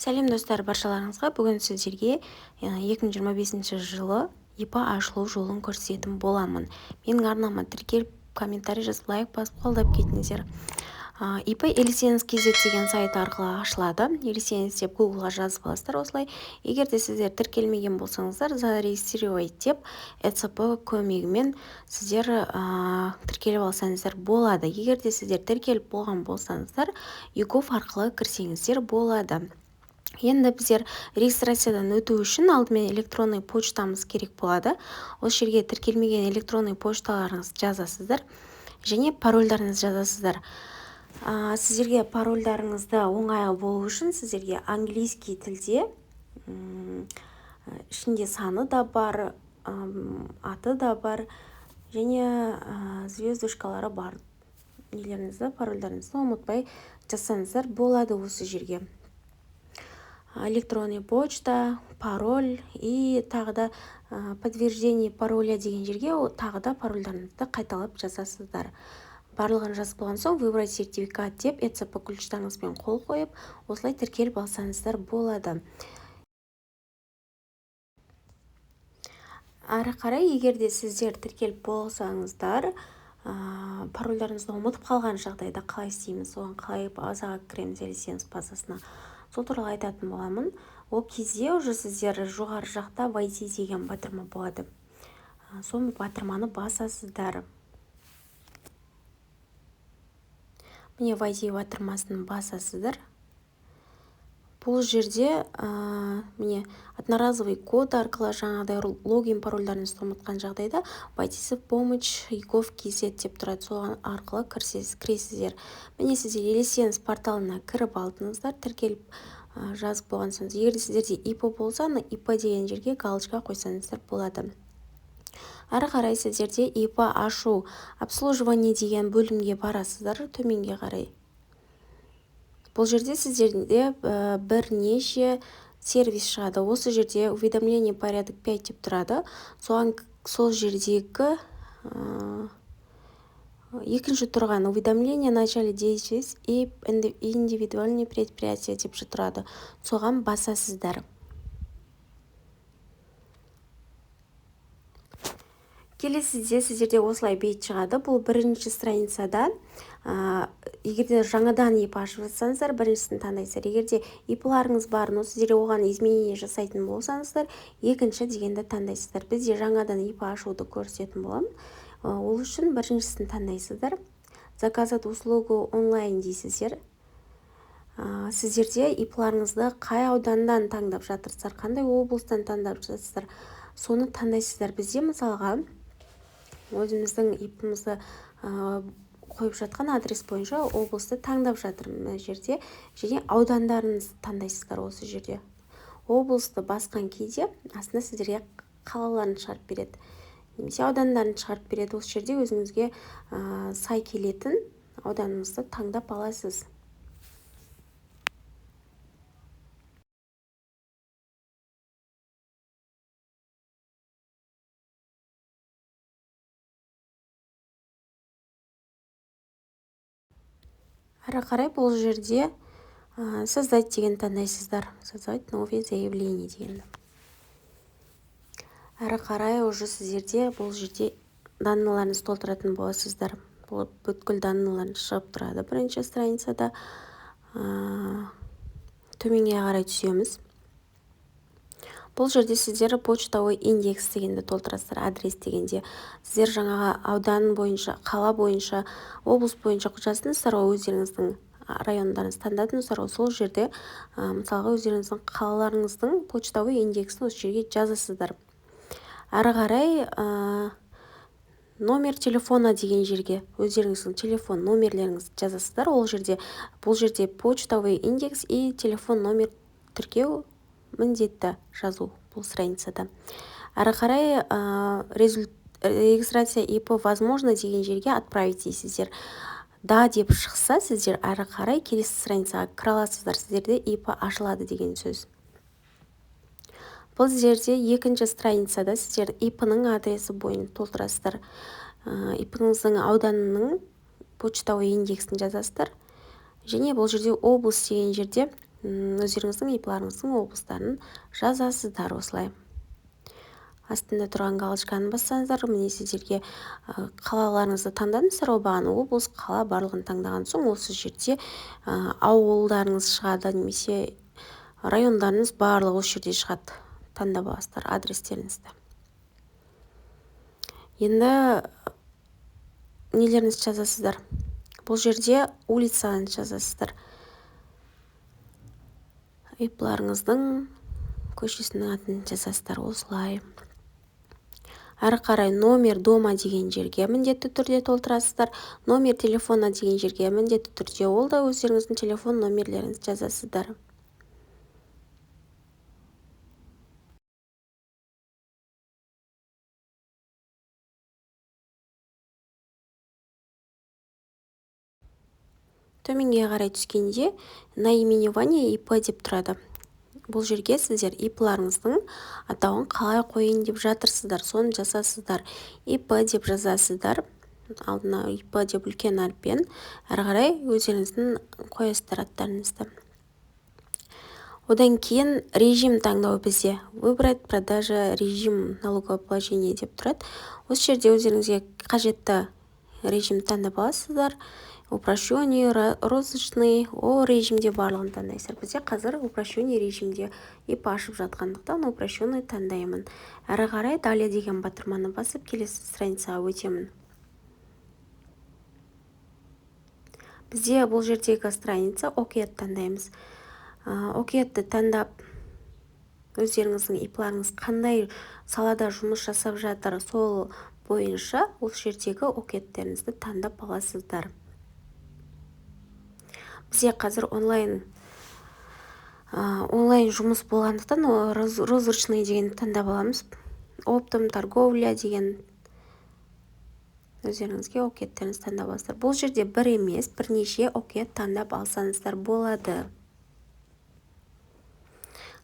Сәлем достар, баршаларыңызға бүгін сіздерге 2025 жылы ИП ашылу жолын көрсететін боламын. Менің арнама тіркеліп, комментарий жазып, лайк басып қолдап кетіңіздер. ИП Елисенс KZ деген сайт арқылы ашылады. Елисенс деп Google-ға жазып аласыздар. Осылай, егер де сіздер тіркелмеген болсаңыздар, зарегистрировать деп ECP көмегімен сіздер тіркеліп алсаңыздар болады. Егер де сіздер тіркеліп болған болсаңыздар, YouGov арқылы кірсеңіздер болады. Енді біздер регистрациядан өту үшін алдымен электронный почтамыз керек болады. Осы жерге тіркелмеген электронный почталарыңыз жазасыздар және парольдарыңыз жазасыздар. Сіздерге парольдарыңызды оңай болу үшін сіздерге английский тілде ішінде саны да бар, аты да бар және звездочкалары бар. Парольдарыңызды ұмытпай жазсаңыздар болады осы жерге. Электронный почта, пароль и тағы да подтверждение пароля деген жерге тағы да парольдарыңызды қайталап жазасыздар. Барлығын жазып болған соң выбрать сертификат деп ECP ключтарыңызбен қол қойып, осылай тіркеліп алсаңыздар болады. Ары қарай, егер де сіздер тіркеліп болсаңыздар, парольдарыңызды ұмытып қалған жағдайда қалай істейміз, оған қалай базаға кіреміз, Елисенс базасына. Сол туралы айтатын боламын. Ол кезде уже сіздер жоғары жақта войти деген батырма болады. Сол батырманы басасыздар. Міне войти батырмасын басасыздар. Бұл жерде міне одноразовый код арқылы жаңағыдай логин парольдарыңызды ұмытқан жағдайда войти в помощь YouGov KZ деп тұрады. Соған арқылы кіресіздер. Міне сіздер Елисенс порталына кіріп алдыңыздар, тіркеліп жазып болған соң. Егер сіздерде ИП болса, ИП деген жерге галочка қойсаңыздар болады. Ары қарай сіздерде ИП ашу обслуживание деген бөлімге барасыздар, төменге қарай. Бұл жерде сіздерде бірнеше сервис шығады. Осы жерде уведомление порядок 5 деп тұрады. Сол жердегі екінші тұрған уведомление о начале действий и индивидуальные предприятия деп тұрады. Соған басасыздар. Келесіде сіздерде осылай бет шығады. Бұл бірінші страницада. Егер де жаңадан ИП ашып жатсаңыздар, біріншісін таңдайсыздар. Егер де ИП-ларыңыз бар, сіздер оған изменение жасайтын болсаңыздар, екінші дегенді таңдайсыздар. Бізде жаңадан ИП ашуды көрсететін боламын. Ол үшін біріншісін таңдайсыздар. Заказать услугу онлайн дейсіздер. Сіздерде ИП-ларыңызды қай аудандан таңдап жатырсыздар, қандай облыстан таңдап жатырсыздар, соны таңдайсыздар. Бізде мысалға өзіміздің ИП-мызды қойып жатқан адрес бойынша облысты таңдап жатырмын жерде, және аудандарыңызды таңдайсыздар осы жерде. Облысты басқан кезде астында сіздерге қалаларын шығарып береді. Немесе аудандарын шығарып береді. Осы жерде өзіңізге сай келетін ауданыңызды таңдап аласыз. Ары қарай бұл жерде создать деген таңдайсыздар. Создать новое заявление дегенді. Ары қарай уже сіздерде бұл жерде данныйларыңызды толтыратын боласыздар. Бұл бүткіл данныйларыңыз шығып тұрады. Бірінші страницада төменге қарай түсеміз. Бұл жерде сіздер почтовый индекс дегенді толтырасыздар, адрес дегенде. Сіздер жаңаға аудан бойынша, қала бойынша, облыс бойынша жаздыңыздар, өздеріңіздің райондарыңыз таңдадыңыздар. Сол жерде мысалға өздеріңіздің қалаларыңыздың почтовый индексін осы жерге жазасыздар. Ары қарай номер телефона деген жерге өздеріңіздің телефон номерлеріңізді жазасыздар. Бұл жерде почтовый индекс и телефон номер тіркеу міндетті жазу бұл страницада. Ары қарай регистрация ИП возможно деген жерге отправить дейсіздер. Да деп шықса, сіздер ары қарай келесі страницаға кіре аласыздар. Сіздерде ИП ашылады деген сөз. Бұл жерде екінші страницада сіздер ИП-ның адресі бойын толтырасыздар. ИП-ңіздің ауданының почтовый индексін жазасыздар. Және бұл жерде облыс деген жерде өздеріңіздің ипларыңыздың облыстарын жазасыздар. Осылай астында тұрған галочканы бассаңыздар, міне сіздерге қалаларыңызды таңдадыңыздар, ол бағана облыс, қала барлығын таңдаған соң осы жерде ауылдарыңыз шығады, немесе райондарыңыз барлығы осы жерде шығады. Таңдап аласыздар адрестеріңізді. Енді нелеріңізді жазасыздар. Бұл жерде улицаңызды жазасыздар. ипларыңыздың көшесінің атын жазасыздар. Осылай әрі қарай номер дома деген жерге міндетті түрде толтырасыздар. Номер телефона деген жерге міндетті түрде ол да өздеріңіздің телефон номерлеріңізді жазасыздар. Төменге қарай түскенде наименование ИП деп тұрады. Бұл жерге сіздер ипларыңыздың атауын қалай қойын деп жатырсыздар, соны жасасыздар. ИП деп жазасыздар. Алдына ИП деп үлкен әріппен әрі қарай өздеріңіздің қоясыздар аттарыңызды. Одан кейін режим таңдау бізде. Выбрать продажа режим налогообложения деп тұрады. Осы жерде өздеріңізге қажетті режим таңдап аласыздар. Упрощенный, розычный, о режимде барлығын таңдайсыздар. Бізде қазір упрощенный режимде ИП ашып жатқандықтан упрощенный таңдаймын. Әрі қарай далее деген батырманы басып келесі страницаға өтемін. Бізде бұл жердегі страница окет таңдаймыз. Окетті таңдап өздеріңіздің ипларыңыз қандай салада жұмыс жасап жатыр, сол бойынша ол жердегі океттеріңізді таңдап аласыздар. Бізде қазір онлайн жұмыс болғандықтан розручный деген таңдап аламыз. Оптом торговля деген өздеріңізге океттеріңізді таңдап аласыздар. Бұл жерде бір емес, бірнеше окет таңдап алсаңыздар болады.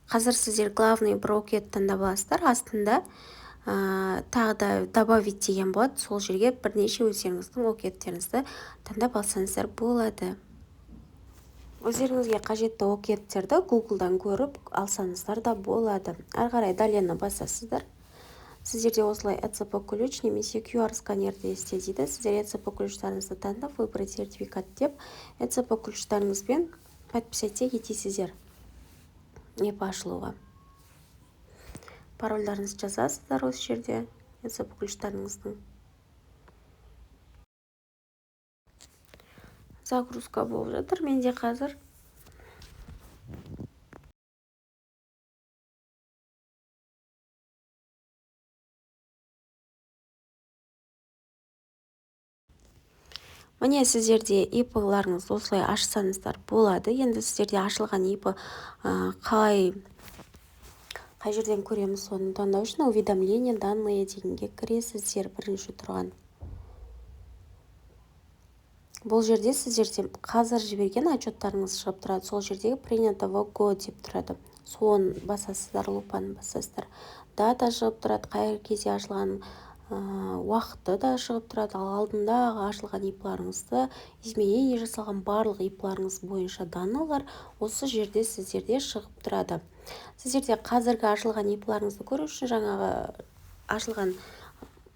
Қазір сіздер главный бір окет таңдап аласыздар. Астында тағы да добавить деген болады. Сол жерге бірнеше өздеріңіздің океттеріңізді таңдап алсаңыздар болады. Өздеріңізге қажетті океттерді Google'дан көріп алсаңыздар да болады. Әрі қарай далені басасыздар. Сіздерде осылай ECP ключ немесе QR сканерді есте дейді. Сіздер ECP ключтарыңызды таңдап, выбрать сертификат деп, ECP ключтарыңызбен подписать етесіздер. ИП ашылуға. Парольдарыңызды жазасыздар осы жерде ECP ключтарыңыздың. Загрузка болып жатыр. Менде қазір міне сіздерде ИП-ларыңыз осылай ашсаңыздар болады. Енді сіздерде ашылған ИП қай жерден көреміз, соны таңдау үшін уведомление данные дегенге кіресіздер бірінші тұрған. Бұл жерде сіздерде қазір жіберген отчеттарыңыз шығып тұрады. Сол жердегі принято в год деп тұрады. Соны басасыздар, лупаны басасыздар. Дата шығып тұрады, қай кезде ашылған уақыты да шығып тұрады. Ал алдында ашылған ипларыңызды, изменение жасалған барлық ипларыңыз бойынша даналар осы жерде сіздерде шығып тұрады. Сіздерде қазіргі ашылған ипларыңызды көру үшін жаңағы ашылған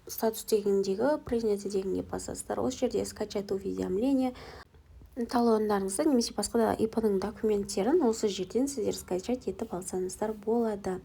статус дегендегі принято дегенге басасыздар. Осы жерде скачать уведомление талондарыңызды немесе басқа да ИП-ның документтерін осы жерден сіздер скачать етіп алсаңыздар болады.